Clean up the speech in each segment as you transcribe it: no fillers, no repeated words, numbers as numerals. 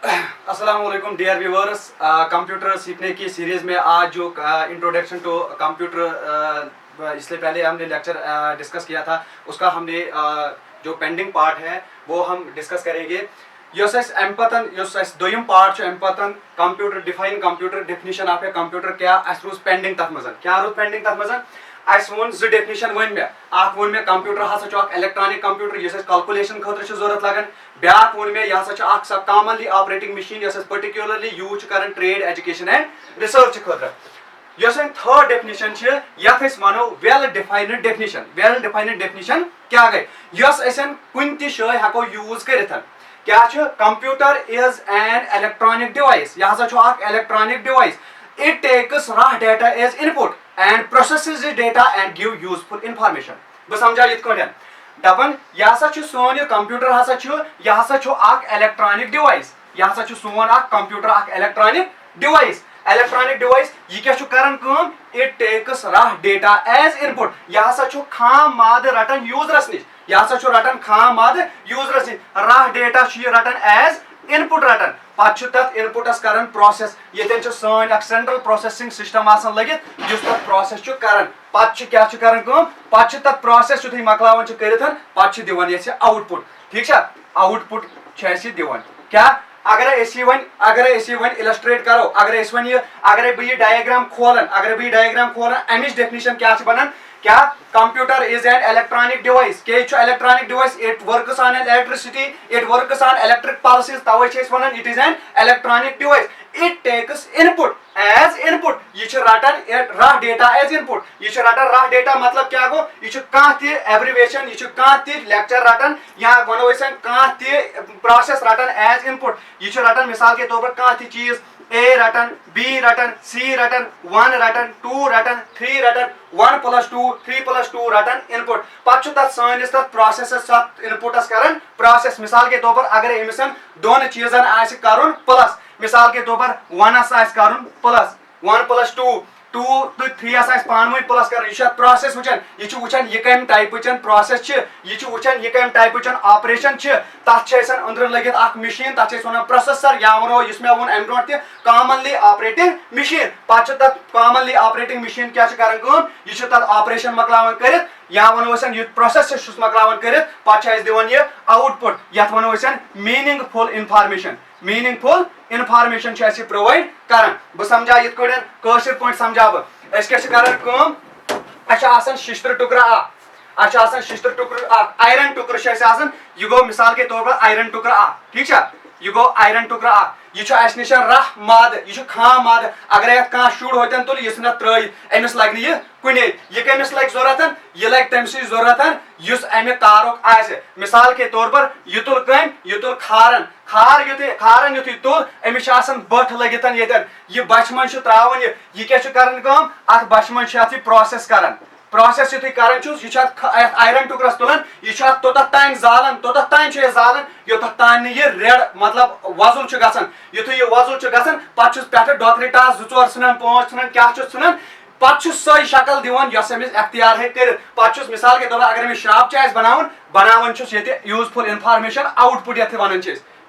अस्सलाम वालेकुम dear viewers. Computer सीखने की सीरीज़ में आज जो इंट्रोडक्शन टू कंप्यूटर, इससे पहले हमने लेक्चर डिस्कस किया था, उसका हमने जो पेंडिंग पार्ट है वो हम डिस्कस करेंगे। दोम पार्ट एम computer define computer definition of a computer क्या रूज पेंडिंग तथ मज क्या रूज पेंडिंग तथ मज वो जो डेफिनेशन वन मे वो मे कंप्यूटर हसा इलेक्ट्रॉनिक कंप्यूटर जिस कैलकुलेशन खतर जरूरत लगन ब्या वो मे यह सब commonly operating machine particularly use कर ट्रेड एजुकेशन एंड रिसर्च खतर थर्ड डेफिनेशन ये वनो वेल डिफाइनड डेफिनेशन क्या गई कुन तय हको यूज कर क्या computer is an electronic device यह electronic device it takes raw data as input and processes the data and give useful information बस समझा इत कोन दपन यह सोन कंप्यूटर यह इलेक्ट्रॉनिक डिवाइस यह सोन कंप्यूटर इलेक्ट्रॉनिक डिवाइस यह क्या करन काम it takes raw data as input यह खाम माद रटन यूजरस निश यह रटन खाम माद यूजरस निश raw data रटन as इनपुट रटन पे इनपुटस कर प्रोसेस ये सन सेंट्रल प्रोसेसिंग सिस्टम लगित जिस प्रोसेस कर क्या पे प्रोसेस यु मकलावन कर दिवान ये आउटपुट ठीक आउटपुट दिवान क्या अगर इलस्ट्रेट करो अगर बह डायग्राम खोलन अमिच डेफिनेशन क्या बनन क्या computer is an electronic device के electronic device it works on electricity it works on electric pulses तवे वन it is an electronic device it takes input as input यह रटन रॉ डेटा एज इनपुट यह रटन रॉ डेटा मतलब क्या गो यह एब्रिवेशन यह लेक्चर रटन या वनो प्रोसेस रटन एज इनपुट यह रटन मिसाल के तौर पर चीज A Ratan B Ratan C Ratan 1 Ratan 2 Ratan 3 Ratan 1 + 2 3 + 2 Ratan input पे सैनिस प्रोसेस इनपुटस कर प्रोसेस मिसाल के तौर पर अगर अमिस दोन चीजन कर प्लस मिसाल के तौर पर 1 कर प्लस 1 + 2 2 तो 3 पान वन प्लस कर प्रोसेस वुचान यह कम टाइप प्रोसेस यह वुचान यह कम टाइप ऑपरेशन तथ अंदर लगित मशीन तथ वन प्रोसेसर या वो मे वो अम ब्रो कॉमनली ऑपरेटिंग मशीन पे कॉमनली ऑपरेटिंग मशीन क्या यह ऑपरेशन मकलावन कर या वो प्रोसेस मकलावन कर पे दिवान यह आउटपुट ये वो मीनिंगफुल इन्फॉर्मेशन प्रोवाइड कर बह समझा इत कशर पे समझा बह शिश्तर टुकर शिश्तर टुकर आयरन टुकर यह गो मिसाल के तौर पर आयरन टुकर ठीक यह गो आयरन टुकर यह निश रह माद यह खाम माद अगर कह शुर होतन तुल यह त्रस लग कुन यह कमिस लग जरूरत यह लग तमस जरूरत अमे तारुक मिसाल के तौर पर यह तुल कम यह तुल खारन युथ तुल अमिस बठ लगित यह बच मन त्रावन यह क्या कर बच मन प्रोसेस कर प्रोसेस यु कर आयरन टुकरस तुलान यह तोतथ तान जालान योतथ तान यह रेड मतलब वजुल गसान युथ यह वजुल गसान पे डोकरी टास 2-4 सान 5 सान क्या सान पे सही शक्ल दिवान यस अमिस अख्तियार है कर मिसाल के तौर पर अगर अमिस श्राप बनावन यूजफुल इन्फॉर्मेशन आउटपुट ये वन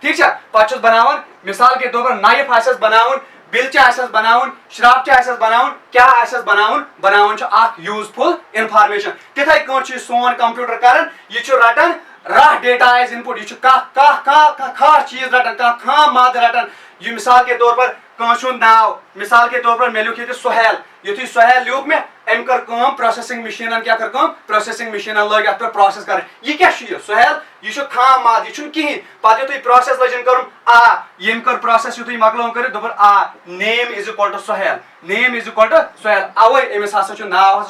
ठीक पे बनावन मिसाल के तौर पर नाइफ बनावन बिल बनावन श्राप बनावन क्या बनावन यूजफुल इन्फॉर्मेशन तिथे कौन सोन कंप्यूटर कर यह रटन रॉ डेटा एज इनपुट यह खास चीज रटन खाम माद रटन यह मिसाल के तौर पर कौन नाव मिसाल के तौर पर मे लिख ये सुहेल युथी सुहेल लिख मे अम कर प्रोसेसिंग मशीन क्या कर प्रोसेसिंग मशीन लग पे प्रोसेस कर यह क्या सुहेल यह खाम माद यह कहें पे यु प्रोसेस लजन कर यम कर प्रोसेस यु मकलो कर दोपन name is equal to Sohail अवे अमिस नाव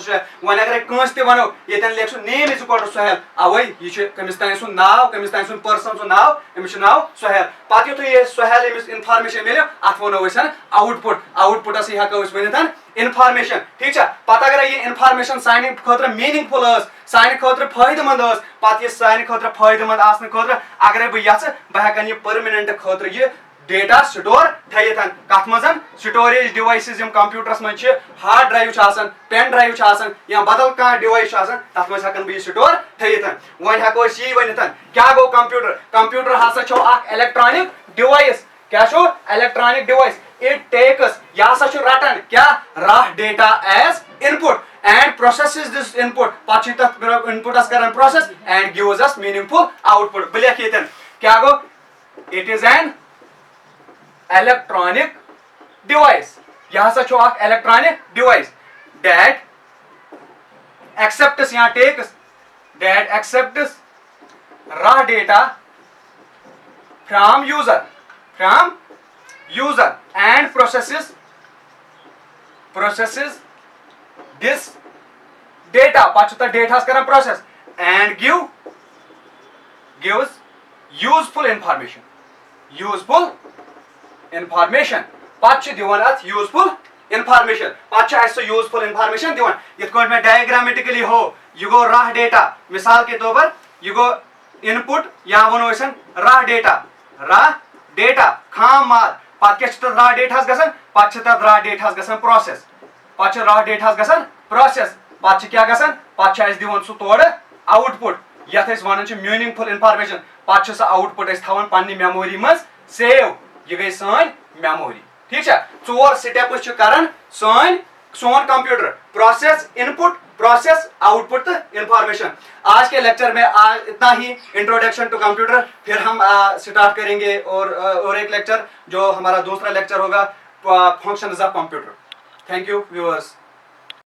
वन अगर कंस वनो ये लिख name is equal to Sohail अवे यह कमिस तान सु नाव कमिस तान सु पर्सन सु नाव अमिस नाव सुहेल पे यु सुहेल अमिस इन्फॉर्मेशन मिले अत वो आउटपुटस हेको वन इन्फॉर्मेशन ठीक पे अगर यह इन्फॉर्मेशन सान खतर मीनिंगफुल सान खतर फायदेमंद पे सान खतर फायदेमंद आसने खतर अगर बह हेकन यह परमानेंट खतर यह डेटा स्टोर थयित कथ मज स्टोरेज डिवाइसेस कंप्यूटरस मज हार्ड ड्राइव पेन ड्राइव या बदल कह डिवाइस तथ मज हेकन बह स्टोर थयित वन हेको यह वन क्या गो कंप्यूटर हसा इलेक्ट्रॉनिक डिवाइस क्या छो इलेक्ट्रॉनिक डिवाइस इट टेक्स या सा छो रटन क्या raw data as input and processes this input पाछ तथ input as Karan process and gives us meaningful output Ballia Ketan क्या गो it is an electronic device यह सा छो एक electronic device that accepts या takes that accepts raw data from user and processes this data pachta data karan process and gives useful information pach divan at useful information pach as useful information divan yet ko mein diagrammatically ho you go raw data misal ke तौर पर you go input या वनो इसन raw data खाम माल पत क्या छ raw data हस गसन पत छ raw data हस गसन process पत छ raw data हस गसन process पत छ क्या गसन पत छ अस दिवन सु तोड़ output यथ अस वनन छ meaningful information पत छ स output अस थवन पन्नी मेमोरी मस सेव ये गई सन मेमोरी ठीक छ चोर स्टेप्स छ करन सोन computer process input process output information आज के लेक्चर में इतना ही इंट्रोडक्शन टू कंप्यूटर फिर हम स्टार्ट करेंगे और एक लेक्चर जो हमारा दूसरा लेक्चर होगा functions of computer thank you viewers